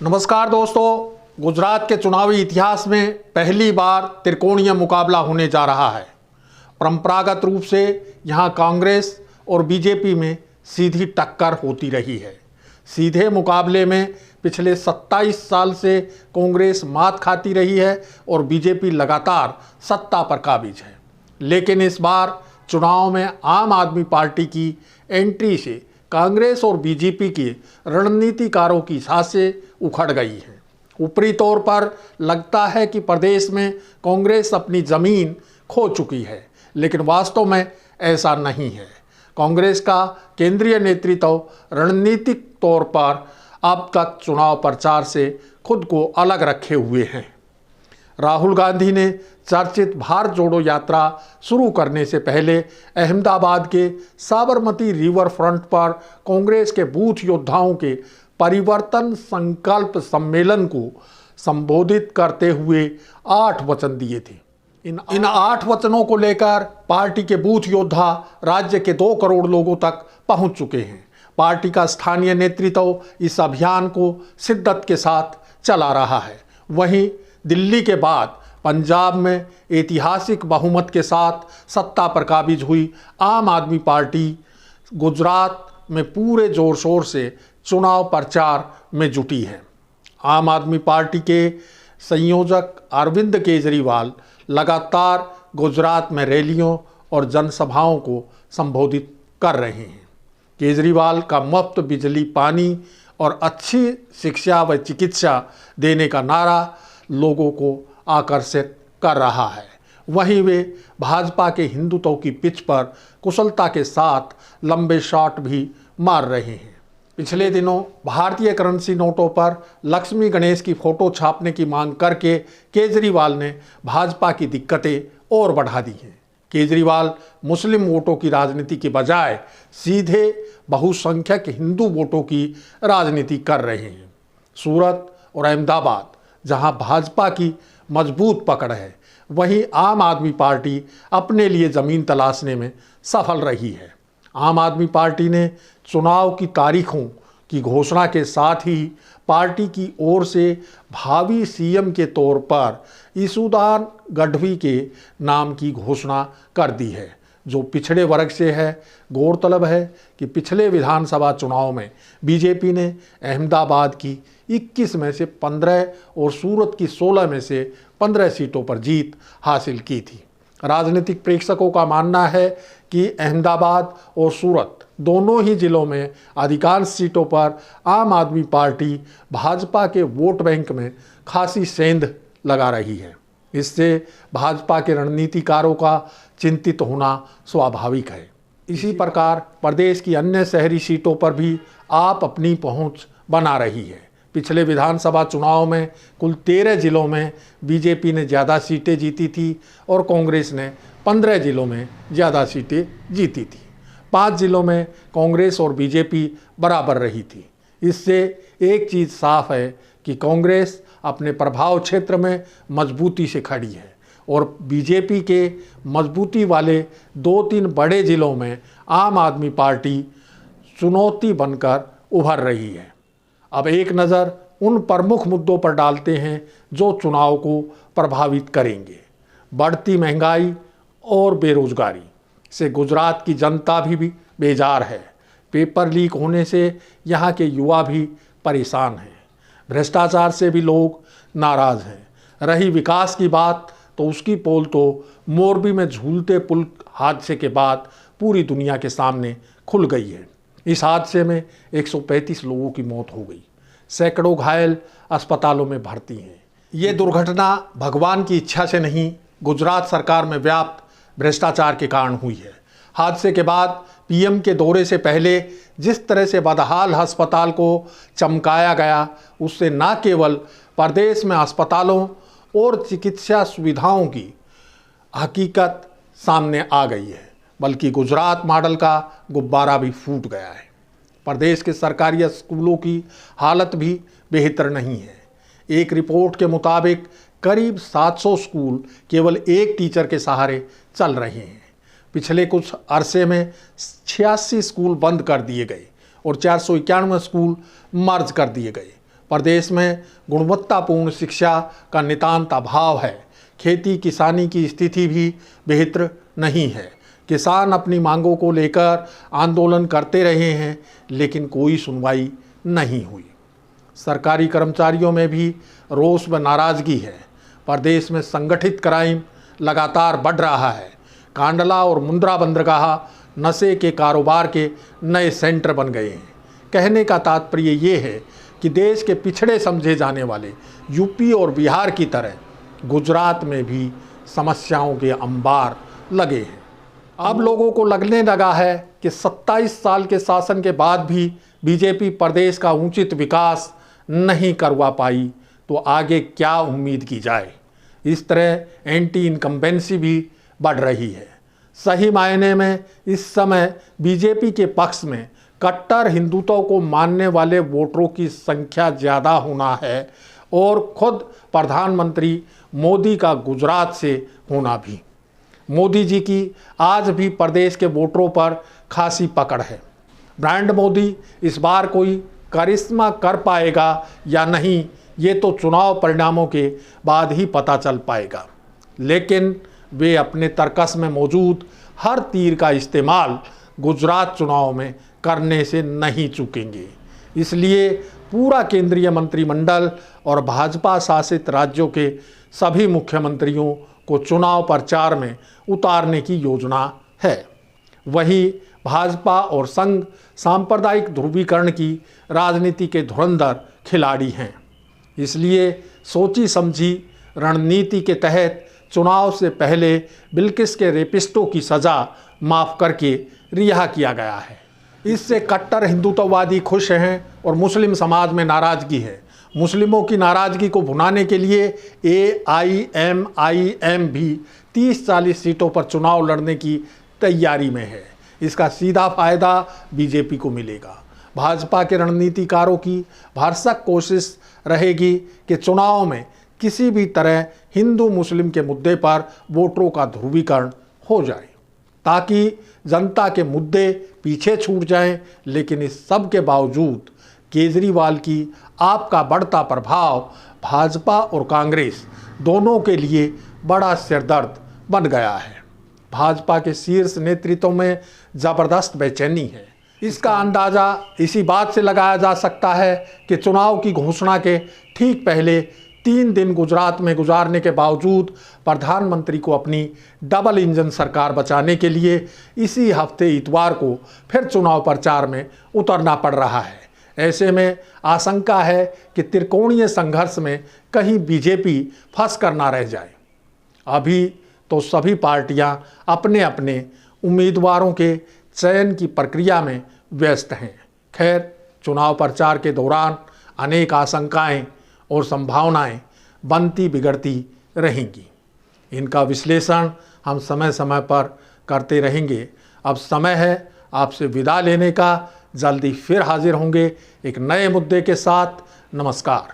नमस्कार दोस्तों, गुजरात के चुनावी इतिहास में पहली बार त्रिकोणीय मुकाबला होने जा रहा है। परंपरागत रूप से यहां कांग्रेस और बीजेपी में सीधी टक्कर होती रही है। सीधे मुकाबले में पिछले 27 साल से कांग्रेस मात खाती रही है और बीजेपी लगातार सत्ता पर काबिज है। लेकिन इस बार चुनाव में आम आदमी पार्टी की एंट्री से कांग्रेस और बीजेपी के रणनीतिकारों की सांसें उखड़ गई हैं। ऊपरी तौर पर लगता है कि प्रदेश में कांग्रेस अपनी जमीन खो चुकी है, लेकिन वास्तव में ऐसा नहीं है। कांग्रेस का केंद्रीय नेतृत्व रणनीतिक तौर पर अब तक चुनाव प्रचार से खुद को अलग रखे हुए हैं। राहुल गांधी ने चर्चित भारत जोड़ो यात्रा शुरू करने से पहले अहमदाबाद के साबरमती रिवर फ्रंट पर कांग्रेस के बूथ योद्धाओं के परिवर्तन संकल्प सम्मेलन को संबोधित करते हुए 8 वचन दिए थे। इन 8 वचनों को लेकर पार्टी के बूथ योद्धा राज्य के 2 करोड़ लोगों तक पहुंच चुके हैं। पार्टी का स्थानीय नेतृत्व इस अभियान को शिद्दत के साथ चला रहा है। वहीं दिल्ली के बाद पंजाब में ऐतिहासिक बहुमत के साथ सत्ता पर काबिज हुई आम आदमी पार्टी गुजरात में पूरे जोर शोर से चुनाव प्रचार में जुटी है। आम आदमी पार्टी के संयोजक अरविंद केजरीवाल लगातार गुजरात में रैलियों और जनसभाओं को संबोधित कर रहे हैं। केजरीवाल का मुफ्त बिजली, पानी और अच्छी शिक्षा व चिकित्सा देने का नारा लोगों को आकर्षित कर रहा है। वहीं वे भाजपा के हिंदुत्व की पिच पर कुशलता के साथ लंबे शॉट भी मार रहे हैं। पिछले दिनों भारतीय करेंसी नोटों पर लक्ष्मी गणेश की फोटो छापने की मांग करके केजरीवाल ने भाजपा की दिक्कतें और बढ़ा दी हैं। केजरीवाल मुस्लिम वोटों की राजनीति के बजाय सीधे बहुसंख्यक हिंदू वोटों की राजनीति कर रहे हैं। सूरत और अहमदाबाद जहां भाजपा की मजबूत पकड़ है, वहीं आम आदमी पार्टी अपने लिए जमीन तलाशने में सफल रही है। आम आदमी पार्टी ने चुनाव की तारीखों की घोषणा के साथ ही पार्टी की ओर से भावी सीएम के तौर पर ईसुदान गढ़वी के नाम की घोषणा कर दी है, जो पिछड़े वर्ग से है। गौरतलब है कि पिछले विधानसभा चुनाव में बीजेपी ने अहमदाबाद की 21 में से 15 और सूरत की 16 में से 15 सीटों पर जीत हासिल की थी। राजनीतिक प्रेक्षकों का मानना है कि अहमदाबाद और सूरत दोनों ही जिलों में अधिकांश सीटों पर आम आदमी पार्टी भाजपा के वोट बैंक में खासी सेंध लगा रही है। इससे भाजपा के रणनीतिकारों का चिंतित होना स्वाभाविक है। इसी प्रकार प्रदेश की अन्य शहरी सीटों पर भी आप अपनी पहुंच बना रही है। पिछले विधानसभा चुनाव में कुल 13 जिलों में बीजेपी ने ज़्यादा सीटें जीती थी और कांग्रेस ने 15 जिलों में ज़्यादा सीटें जीती थी। 5 जिलों में कांग्रेस और बीजेपी बराबर रही थी। इससे एक चीज़ साफ है कि कांग्रेस अपने प्रभाव क्षेत्र में मजबूती से खड़ी है और बीजेपी के मजबूती वाले 2-3 बड़े जिलों में आम आदमी पार्टी चुनौती बनकर उभर रही है। अब एक नज़र उन प्रमुख मुद्दों पर डालते हैं जो चुनाव को प्रभावित करेंगे। बढ़ती महंगाई और बेरोजगारी से गुजरात की जनता भी बेजार है। पेपर लीक होने से यहाँ के युवा भी परेशान हैं। भ्रष्टाचार से भी लोग नाराज़ हैं। रही विकास की बात तो उसकी पोल तो मोरबी में झूलते पुल हादसे के बाद पूरी दुनिया के सामने खुल गई है। इस हादसे में 135 लोगों की मौत हो गई, सैकड़ों घायल अस्पतालों में भर्ती हैं। ये दुर्घटना भगवान की इच्छा से नहीं, गुजरात सरकार में व्याप्त भ्रष्टाचार के कारण हुई है। हादसे के बाद पीएम के दौरे से पहले जिस तरह से बदहाल अस्पताल को चमकाया गया, उससे न केवल प्रदेश में अस्पतालों और चिकित्सा सुविधाओं की हकीकत सामने आ गई है, बल्कि गुजरात मॉडल का गुब्बारा भी फूट गया है। प्रदेश के सरकारी स्कूलों की हालत भी बेहतर नहीं है। एक रिपोर्ट के मुताबिक करीब 700 स्कूल केवल एक टीचर के सहारे चल रहे हैं। पिछले कुछ अरसे में 86 स्कूल बंद कर दिए गए और 491 स्कूल मर्ज कर दिए गए। प्रदेश में गुणवत्तापूर्ण शिक्षा का नितांत अभाव है। खेती किसानी की स्थिति भी बेहतर नहीं है। किसान अपनी मांगों को लेकर आंदोलन करते रहे हैं, लेकिन कोई सुनवाई नहीं हुई। सरकारी कर्मचारियों में भी रोष व नाराजगी है। प्रदेश में संगठित क्राइम लगातार बढ़ रहा है। कांडला और मुंद्रा बंदरगाह नशे के कारोबार के नए सेंटर बन गए हैं। कहने का तात्पर्य ये है कि देश के पिछड़े समझे जाने वाले यूपी और बिहार की तरह गुजरात में भी समस्याओं के अंबार लगे हैं। अब लोगों को लगने लगा है कि 27 साल के शासन के बाद भी बीजेपी प्रदेश का उचित विकास नहीं करवा पाई, तो आगे क्या उम्मीद की जाए। इस तरह एंटी इनकम्बेंसी भी बढ़ रही है। सही मायने में इस समय बीजेपी के पक्ष में कट्टर हिंदुत्व को मानने वाले वोटरों की संख्या ज़्यादा होना है और खुद प्रधानमंत्री मोदी का गुजरात से होना भी। मोदी जी की आज भी प्रदेश के वोटरों पर खासी पकड़ है। ब्रांड मोदी इस बार कोई करिश्मा कर पाएगा या नहीं, ये तो चुनाव परिणामों के बाद ही पता चल पाएगा। लेकिन वे अपने तर्कस में मौजूद हर तीर का इस्तेमाल गुजरात चुनाव में करने से नहीं चूकेंगे। इसलिए पूरा केंद्रीय मंत्रिमंडल और भाजपा शासित राज्यों के सभी मुख्यमंत्रियों को चुनाव प्रचार में उतारने की योजना है। वही भाजपा और संघ सांप्रदायिक ध्रुवीकरण की राजनीति के धुरंधर खिलाड़ी हैं। इसलिए सोची समझी रणनीति के तहत चुनाव से पहले बिल्किस के रेपिस्टों की सज़ा माफ़ करके रिहा किया गया है। इससे कट्टर हिंदुत्ववादी खुश हैं और मुस्लिम समाज में नाराज़गी है। मुस्लिमों की नाराज़गी को भुनाने के लिए AIMIM भी 30-40 सीटों पर चुनाव लड़ने की तैयारी में है। इसका सीधा फायदा बीजेपी को मिलेगा। भाजपा के रणनीतिकारों की भरसक कोशिश रहेगी कि चुनाव में किसी भी तरह हिंदू मुस्लिम के मुद्दे पर वोटरों का ध्रुवीकरण हो जाए, ताकि जनता के मुद्दे पीछे छूट जाएं। लेकिन इस सब के बावजूद केजरीवाल की आपका बढ़ता प्रभाव भाजपा और कांग्रेस दोनों के लिए बड़ा सिरदर्द बन गया है। भाजपा के शीर्ष नेतृत्व में ज़बरदस्त बेचैनी है। इसका अंदाज़ा इसी बात से लगाया जा सकता है कि चुनाव की घोषणा के ठीक पहले 3 दिन गुजरात में गुजारने के बावजूद प्रधानमंत्री को अपनी डबल इंजन सरकार बचाने के लिए इसी हफ्ते इतवार को फिर चुनाव प्रचार में उतरना पड़ रहा है। ऐसे में आशंका है कि त्रिकोणीय संघर्ष में कहीं बीजेपी फंस कर ना रह जाए। अभी तो सभी पार्टियां अपने अपने उम्मीदवारों के चयन की प्रक्रिया में व्यस्त हैं। खैर, चुनाव प्रचार के दौरान अनेक आशंकाएं और संभावनाएं बनती बिगड़ती रहेंगी। इनका विश्लेषण हम समय समय पर करते रहेंगे। अब समय है आपसे विदा लेने का। जल्दी फिर हाजिर होंगे एक नए मुद्दे के साथ। नमस्कार।